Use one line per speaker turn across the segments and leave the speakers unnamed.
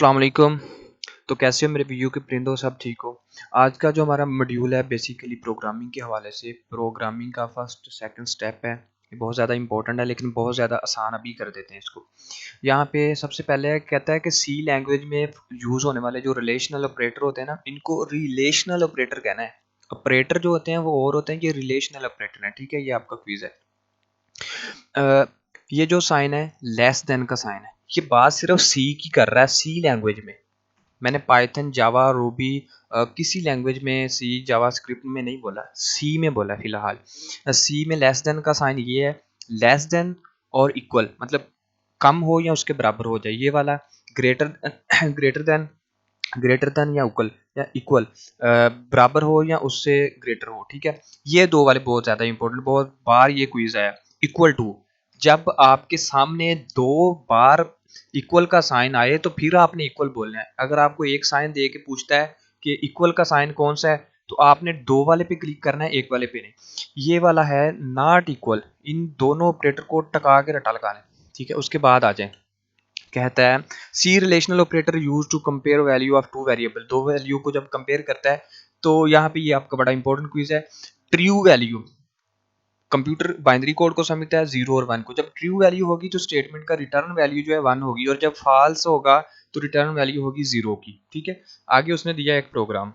अस्सलाम वालेकुम। तो कैसे हो मेरे वीडियो के परिंदों, सब ठीक हो? आज का जो हमारा मॉड्यूल है बेसिकली प्रोग्रामिंग के हवाले से, प्रोग्रामिंग का फर्स्ट सेकंड स्टेप है। ये बहुत ज़्यादा इंपॉर्टेंट है लेकिन बहुत ज़्यादा आसान अभी कर देते हैं इसको। यहाँ पे सबसे पहले कहता है कि सी लैंग्वेज में यूज़ होने वाले जो रिलेशनल ऑपरेटर होते हैं ना, इनको रिलेशनल ऑपरेटर कहना है। ऑपरेटर जो होते हैं वो और होते हैं, ये रिलेशनल ऑपरेटर हैं। ठीक है, ये आपका क्विज है। अ, ये जो साइन है लेस देन का साइन है, ये बात सिर्फ सी की कर रहा है, सी लैंग्वेज में। मैंने पाइथन, जावा, रूबी किसी लैंग्वेज में सी, जावास्क्रिप्ट में नहीं बोला, सी में बोला फिलहाल। सी में लेस देन का साइन ये है, लेस देन और इक्वल मतलब कम हो या उसके बराबर हो जाए, ये वाला। Greater greater than, greater than या इक्वल बराबर हो या उससे ग्रेटर हो। ठीक है, ये दो वाले बहुत ज़्यादा इंपॉर्टेंट, बहुत बार ये क्विज आया। इक्वल टू, जब आपके सामने दो बार इक्वल का साइन आए तो फिर आपने इक्वल बोलना है। अगर आपको एक साइन दे के पूछता है कि इक्वल का साइन कौन सा है, तो आपने दो वाले पे क्लिक करना है, एक वाले पे नहीं। ये वाला है नॉट इक्वल, इन दोनों ऑपरेटर को टका के रटा लगा लें। ठीक है, उसके बाद आ जाए, कहता है C relational operator use to compare value of two variable. दो वैल्यू को जब कंपेयर करता है तो यहाँ पे ये आपका बड़ा इंपॉर्टेंट क्विज है। True value, computer binary code को समझता है 0 और 1 को। जब ट्रू वैल्यू होगी तो स्टेटमेंट का रिटर्न वैल्यू जो है 1 होगी, और जब फॉल्स होगा तो रिटर्न वैल्यू होगी 0 की। ठीक है, आगे उसने दिया एक प्रोग्राम।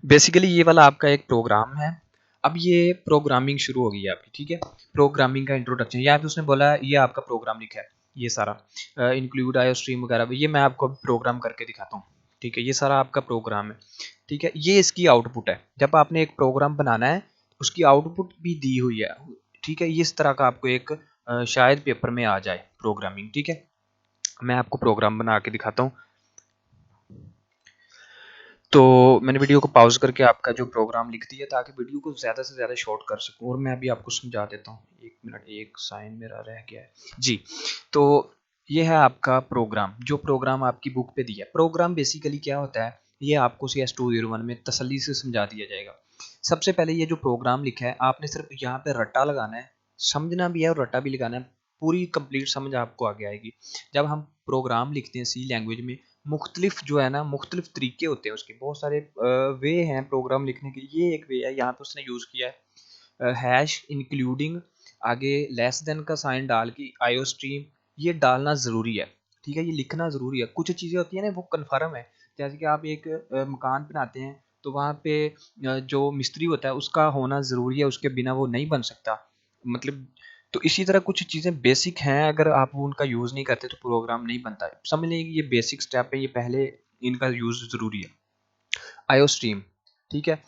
बेसिकली ये वाला आपका एक प्रोग्राम है। अब ये प्रोग्रामिंग शुरू हो गई है आपकी। ठीक है, प्रोग्रामिंग का इंट्रोडक्शन। यहाँ पे उसने बोला ये आपका प्रोग्राम लिखा है, ये सारा इंक्लूड आयो स्ट्रीम वगैरह, ये मैं आपको प्रोग्राम करके दिखाता हूँ। ठीक है, ये सारा आपका प्रोग्राम है। ठीक है, ये इसकी आउटपुट है। जब आपने एक प्रोग्राम बनाना है उसकी आउटपुट भी दी हुई है। ठीक है, इस तरह का आपको एक शायद पेपर में आ जाए प्रोग्रामिंग। ठीक है, मैं आपको प्रोग्राम बना के दिखाता हूँ। तो मैंने वीडियो को पॉज़ करके आपका जो प्रोग्राम लिख दिया ताकि वीडियो को ज़्यादा से ज़्यादा शॉर्ट कर सकूँ, और मैं अभी आपको समझा देता हूँ। 1 मिनट, एक साइन मेरा रह गया है जी। तो ये है आपका प्रोग्राम, जो प्रोग्राम आपकी बुक पे दिया है। प्रोग्राम बेसिकली क्या होता है, ये आपको CS201 में तसल्ली से समझा दिया जाएगा। सबसे पहले ये जो प्रोग्राम लिखा है आपने सिर्फ यहाँ पे रट्टा लगाना है, समझना भी है और रट्टा भी लगाना है। पूरी कंप्लीट समझ आपको आगे आएगी। जब हम प्रोग्राम लिखते हैं सी लैंग्वेज में, मुख्तलिफ जो है ना, मुख्तलिफ तरीके होते हैं उसके, बहुत सारे वे हैं प्रोग्राम लिखने के। ये एक वे है, यहाँ पे उसने यूज़ किया है हैश इंक्लूडिंग, आगे लेस देन का साइन डाल के आयो स्ट्रीम, ये डालना ज़रूरी है। ठीक है, ये लिखना ज़रूरी है। कुछ चीज़ें होती हैं ना वो कन्फर्म है, जैसे कि आप एक मकान बनाते हैं तो वहाँ पे जो मिस्त्री होता है उसका होना ज़रूरी है, उसके बिना वो नहीं बन सकता। मतलब तो इसी तरह कुछ चीज़ें बेसिक हैं, अगर आप उनका यूज़ नहीं करते तो प्रोग्राम नहीं बनता है। समझ लें कि ये बेसिक स्टेप है, ये पहले इनका यूज़ ज़रूरी है। आयो स्ट्रीम, ठीक है,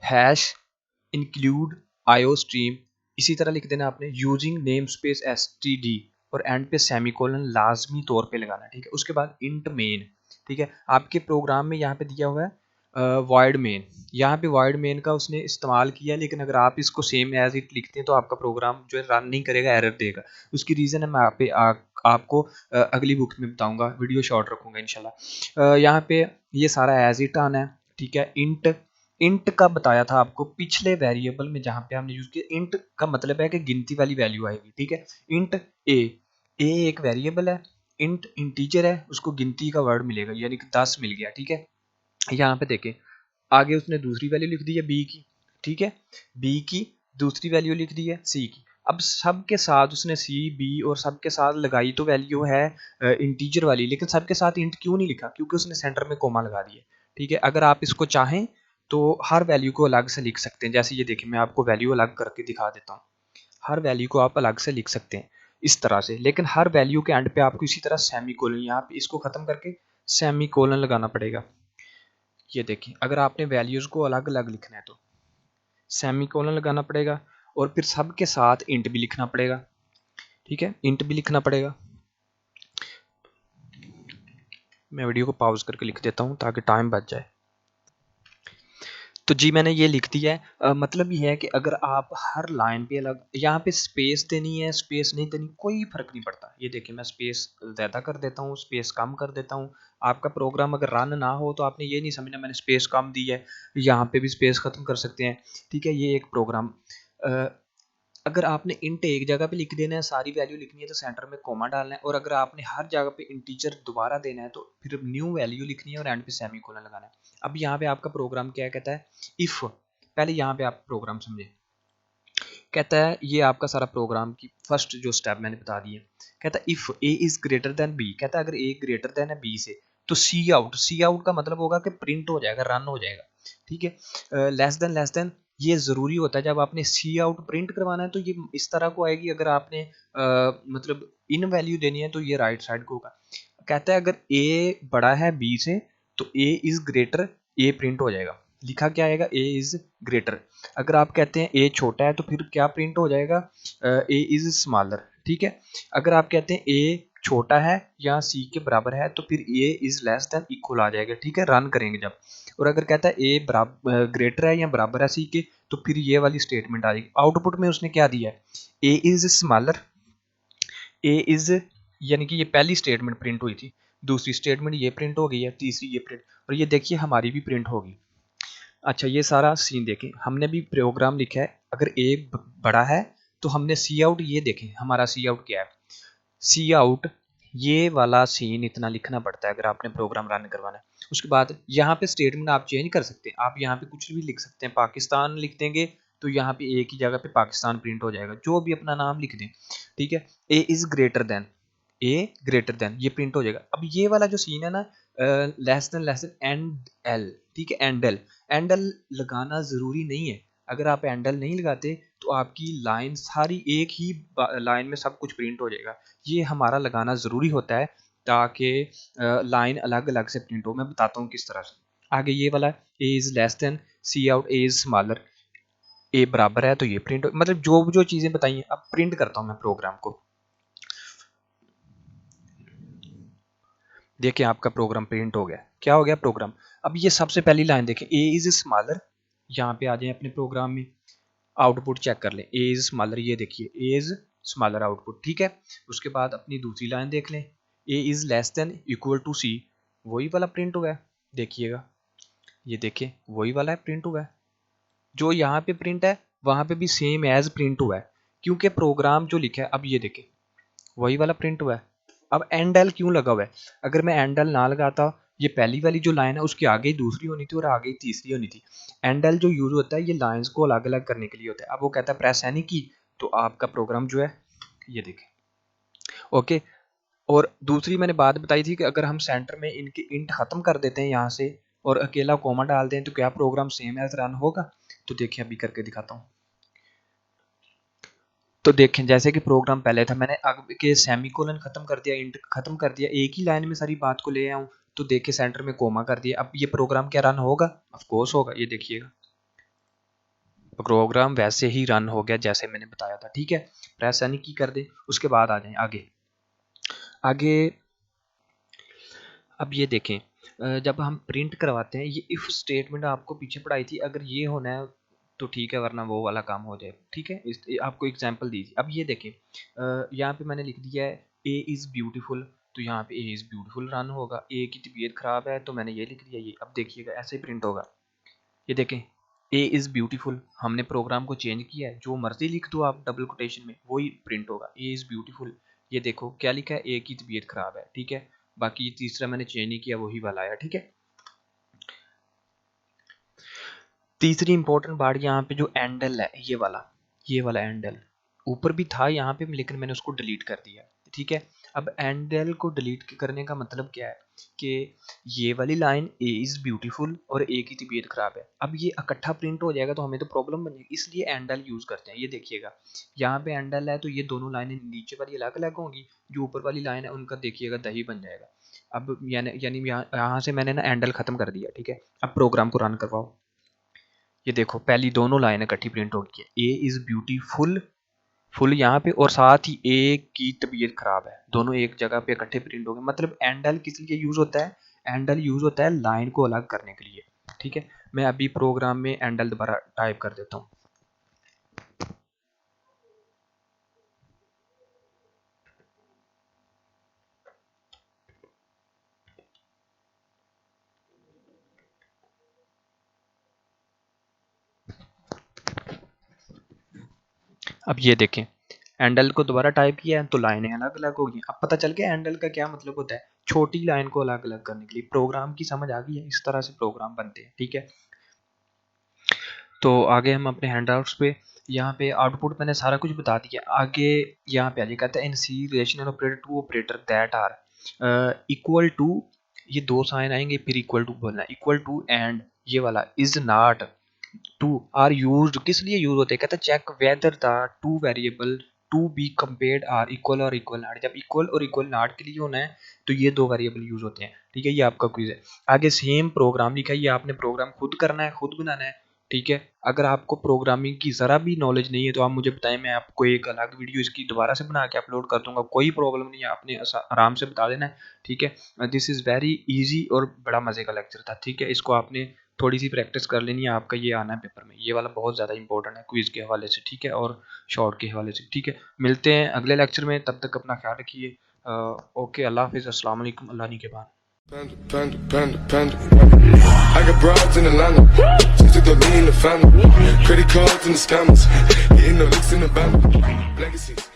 हैश इंक्लूड आयो स्ट्रीम, इसी तरह लिख देना आपने यूजिंग नेम स्पेस std, और एंड पे सेमीकोलन लाजमी तौर पे लगाना है। ठीक है, उसके बाद इंट मेन। ठीक है, आपके प्रोग्राम में यहाँ पे दिया हुआ है वाइड मेन, यहाँ पे वाइड मेन का उसने इस्तेमाल किया, लेकिन अगर आप इसको सेम एज इट लिखते हैं तो आपका प्रोग्राम जो है रन नहीं करेगा, एरर देगा। उसकी रीज़न है मैं आपको अगली बुक में बताऊंगा, वीडियो शॉर्ट रखूंगा इंशाल्लाह। यहाँ पे ये सारा एज इट आना है। ठीक है, इंट, इंट का बताया था आपको पिछले वेरिएबल में जहाँ पे हमने यूज किया। इंट का मतलब है कि गिनती वाली वैल्यू आएगी। ठीक है, इंट ए, ए एक वेरिएबल है, इंट इंटीजर है, उसको गिनती का वर्ड मिलेगा, यानी कि 10 मिल गया। ठीक है, यहाँ पे देखें, आगे उसने दूसरी वैल्यू लिख दी है बी की। ठीक है, बी की दूसरी वैल्यू लिख दी है सी की। अब सबके साथ उसने सी, बी और सबके साथ लगाई तो वैल्यू है इंटीजर वाली, लेकिन सबके साथ इंट क्यों नहीं लिखा? क्योंकि उसने सेंटर में कोमा लगा दिया। ठीक है, अगर आप इसको चाहें तो हर वैल्यू को अलग से लिख सकते हैं। जैसे ये देखिए, मैं आपको वैल्यू अलग करके दिखा देता हूँ। हर वैल्यू को आप अलग से लिख सकते हैं इस तरह से, लेकिन हर वैल्यू के एंड पे आपको इसी तरह सेमी कोलन, यहाँ पे इसको खत्म करके सेमी कोलन लगाना पड़ेगा। ये देखिए, अगर आपने वैल्यूज़ को अलग अलग लिखना है तो सेमी कोलन लगाना पड़ेगा, और फिर सबके साथ इंट भी लिखना पड़ेगा। ठीक है, इंट भी लिखना पड़ेगा। मैं वीडियो को पॉज करके लिख देता हूँ ताकि टाइम बच जाए। तो जी मैंने ये लिख दिया है। मतलब ये है कि अगर आप हर लाइन पे अलग, यहाँ पे स्पेस देनी है, स्पेस नहीं देनी, कोई फ़र्क नहीं पड़ता। ये देखिए, मैं स्पेस ज़्यादा कर देता हूँ, स्पेस कम कर देता हूँ। आपका प्रोग्राम अगर रन ना हो तो आपने ये नहीं समझना मैंने स्पेस कम दी है, यहाँ पे भी स्पेस ख़त्म कर सकते हैं। ठीक है, ये एक प्रोग्राम अगर आपने इंट एक जगह पे लिख देना है, सारी वैल्यू लिखनी है तो सेंटर में कोमा डालना है, और अगर आपने हर जगह पे इंटीजर दोबारा देना है तो फिर न्यू वैल्यू लिखनी है और एंड पे सेमीकोलन लगाना है। अब यहाँ पे आपका प्रोग्राम क्या कहता है, इफ, पहले यहाँ पे आप प्रोग्राम समझे, कहता है ये आपका सारा प्रोग्राम की फर्स्ट जो स्टेप मैंने बता दिए, कहता है if A is greater than B, कहता है अगर ए ग्रेटर देन है बी से तो सी आउट का मतलब होगा कि प्रिंट हो जाएगा, रन हो जाएगा, ठीक है। लेस देन ये ज़रूरी होता है, जब आपने सी आउट प्रिंट करवाना है तो ये इस तरह को आएगी, अगर आपने मतलब इन वैल्यू देनी है तो ये राइट साइड को होगा। कहता है अगर ए बड़ा है बी से तो ए इज ग्रेटर, ए प्रिंट हो जाएगा, लिखा क्या आएगा, ए इज ग्रेटर। अगर आप कहते हैं ए छोटा है तो फिर क्या प्रिंट हो जाएगा, ए इज स्मॉलर, ठीक है। अगर आप कहते हैं ए छोटा है या सी के बराबर है तो फिर ए इज लेस देन इक्वल आ जाएगा, ठीक है, रन करेंगे जब। और अगर कहता है ए बराबर ग्रेटर है या बराबर है सी के तो फिर ये वाली स्टेटमेंट आ जाएगी। आउटपुट में उसने क्या दिया है, A is smaller, A is, यानी कि ये पहली स्टेटमेंट प्रिंट हुई थी, दूसरी स्टेटमेंट ये प्रिंट हो गई है, तीसरी ये प्रिंट, और ये देखिए हमारी भी प्रिंट होगी। अच्छा, ये सारा सीन देखें, हमने भी प्रोग्राम लिखा है, अगर ए बड़ा है तो हमने सी आउट, ये देखें हमारा सी आउट क्या है, सी आउट ये वाला सीन इतना लिखना पड़ता है अगर आपने प्रोग्राम रन करवाना है। उसके बाद यहाँ पे स्टेटमेंट आप चेंज कर सकते हैं, आप यहाँ पे कुछ भी लिख सकते हैं, पाकिस्तान लिख देंगे तो यहाँ पे एक ही जगह पे पाकिस्तान प्रिंट हो जाएगा, जो भी अपना नाम लिख दें, ठीक है। A is greater than, A greater than ये प्रिंट हो जाएगा। अब ये वाला जो सीन है ना, लेस देन एंड एल, ठीक है, एंड एल लगाना ज़रूरी नहीं है। अगर आप एंड एल नहीं लगाते तो आपकी लाइन सारी एक ही लाइन में सब कुछ प्रिंट हो जाएगा, ये हमारा लगाना ज़रूरी होता है ताकि लाइन अलग अलग से प्रिंट हो। मैं बताता हूँ किस तरह से। आगे ये वाला A is less than, cout A is smaller, A बराबर है तो ये प्रिंट हो, मतलब जो जो चीज़ें बताई हैं। अब प्रिंट करता हूँ मैं प्रोग्राम को, देखिए आपका प्रोग्राम प्रिंट हो गया। क्या हो गया प्रोग्राम, अब ये सबसे पहली लाइन देखें, ए इज़ स्मॉलर, यहाँ पे आ जाए अपने प्रोग्राम में, आउटपुट चेक कर लें, ए इज़ स्मॉलर, ये देखिए ए इज़ स्मॉलर आउटपुट, ठीक है। उसके बाद अपनी दूसरी लाइन देख लें, A is less than equal to C, वही वाला प्रिंट हुआ है, देखिएगा, ये देखिए वही वाला है प्रिंट हुआ है, जो यहाँ पे प्रिंट है वहाँ पे भी सेम एज प्रिंट हुआ है, क्योंकि प्रोग्राम जो लिखा है, अब ये देखें वही वाला प्रिंट हुआ है। अब एंड एल क्यों लगा हुआ है, अगर मैं एंड एल ना लगाता, ये पहली वाली जो लाइन है उसके आगे ही दूसरी होनी थी और आगे ही तीसरी होनी थी। एंड एल जो यूज होता है ये लाइंस को अलग अलग करने के लिए होता है। अब वो कहता है प्रेस एनी की, तो आपका प्रोग्राम जो है ये देखें, ओके। और दूसरी मैंने बात बताई थी कि अगर हम सेंटर में इनके इंट खत्म कर देते हैं यहाँ से और अकेला कोमा डाल दें तो क्या प्रोग्राम सेम एज रन होगा, तो देखिए अभी करके दिखाता हूँ। तो देखें जैसे कि प्रोग्राम पहले था, मैंने आगे के सेमीकोलन खत्म कर दिया, इंट खत्म कर दिया, एक ही लाइन में सारी बात को ले आऊँ, तो देखिए सेंटर में कोमा कर दिया। अब ये प्रोग्राम क्या रन होगा, ऑफ कोर्स होगा, ये देखिएगा प्रोग्राम वैसे ही रन हो गया जैसे मैंने बताया था, ठीक है। प्रेस यानी की कर दे, उसके बाद आ जाए आगे। आगे अब ये देखें, जब हम प्रिंट करवाते हैं, ये इफ़ स्टेटमेंट आपको पीछे पढ़ाई थी, अगर ये होना है तो ठीक है, वरना वो वाला काम हो जाए, ठीक है। इस आपको एग्जांपल दी थी। अब ये देखें, यहाँ पे मैंने लिख दिया है ए इज़ ब्यूटीफुल, तो यहाँ पे ए इज़ ब्यूटीफुल रन होगा। ए की तबीयत ख़राब है तो मैंने ये लिख दिया ये, अब देखिएगा ऐसे ही प्रिंट होगा। ये देखें ए इज़ ब्यूटीफुल, हमने प्रोग्राम को चेंज किया है, जो मर्जी लिख दो आप डबल कोटेशन में वही प्रिंट होगा, ए इज़ ब्यूटीफुल। ये देखो क्या लिखा है, ए की तबीयत खराब है, ठीक है। बाकी तीसरा मैंने चेंज नहीं किया, वही वाला आया, ठीक है। तीसरी इंपॉर्टेंट बात यहाँ पे जो एंडल है, ये वाला एंडल ऊपर भी था यहाँ पे, लेकिन मैंने उसको डिलीट कर दिया, ठीक है। अब एंडल को डिलीट करने का मतलब क्या है कि ये वाली लाइन ए इज़ ब्यूटीफुल और ए की तबीयत खराब है, अब ये इकट्ठा प्रिंट हो जाएगा तो हमें तो प्रॉब्लम बनेगी, इसलिए एंडल यूज़ करते हैं। ये देखिएगा यहाँ पे एंडल है तो ये दोनों लाइनें नीचे वाली अलग अलग होंगी, जो ऊपर वाली लाइन है उनका देखिएगा दही बन जाएगा। अब यानी यहाँ से मैंने ना एंडल खत्म कर दिया, ठीक है। अब प्रोग्राम को रन करवाओ, ये देखो पहली दोनों लाइनें इकट्ठी प्रिंट हो गई है, ए इज़ ब्यूटीफुल फुल यहाँ पे और साथ ही ए की तबीयत खराब है, दोनों एक जगह पे इकट्ठे प्रिंट हो गए। मतलब एंडल किस लिए यूज होता है, एंडल यूज होता है लाइन को अलग करने के लिए, ठीक है। मैं अभी प्रोग्राम में एंडल दोबारा टाइप कर देता हूँ। अब ये देखें, एंडल को दोबारा टाइप किया है तो लाइनें अलग अलग हो गई। अब पता चल गया एंडल का क्या मतलब होता है, छोटी लाइन को अलग अलग करने के लिए। प्रोग्राम की समझ आ गई है, इस तरह से प्रोग्राम बनते हैं, ठीक है। तो आगे हम अपने हैंडआउट्स पे, यहाँ पे आउटपुट मैंने सारा कुछ बता दिया। आगे यहाँ पे आगे कहता है in C relational operator two operator that are equal to, ये दो साइन आएंगे फिर इक्वल टू बोलना, इक्वल टू एंड ये वाला is not to are used, किस लिए यूज होते हैं, कहता है check whether the two variable to be compared are equal और इक्वल नॉट। जब इक्वल और इक्वल नॉट के लिए होना है तो ये दो वेरिएबल यूज होते हैं, ठीक है। ये आपका क्विज है। आगे सेम प्रोग्राम लिखा है, ये आपने प्रोग्राम खुद करना है, खुद बनाना है, ठीक है। अगर आपको प्रोग्रामिंग की ज़रा भी नॉलेज नहीं है तो आप मुझे बताएं, मैं आपको एक अलग वीडियो इसकी दोबारा से बना के अपलोड कर दूंगा, कोई प्रॉब्लम नहीं है, आपने आराम से बता देना है, ठीक है। दिस इज़ वेरी इजी और बड़ा मज़े का लेक्चर था, ठीक है। इसको आपने थोड़ी सी प्रैक्टिस कर लेनी है, आपका ये आना है पेपर में, ये वाला बहुत ज़्यादा इंपॉर्टेंट है क्विज के हवाले से, ठीक है, और शॉर्ट के हवाले से, ठीक है। मिलते हैं अगले लेक्चर में, तब तक अपना ख्याल रखिए। ओके, अल्लाह हाफिज़, अस्सलाम वालेकुम, अल्लाह निगहबान।
I got broads in Atlanta, just took the lean in the family, credit cards and the scammers, hitting the licks in the band, legacies.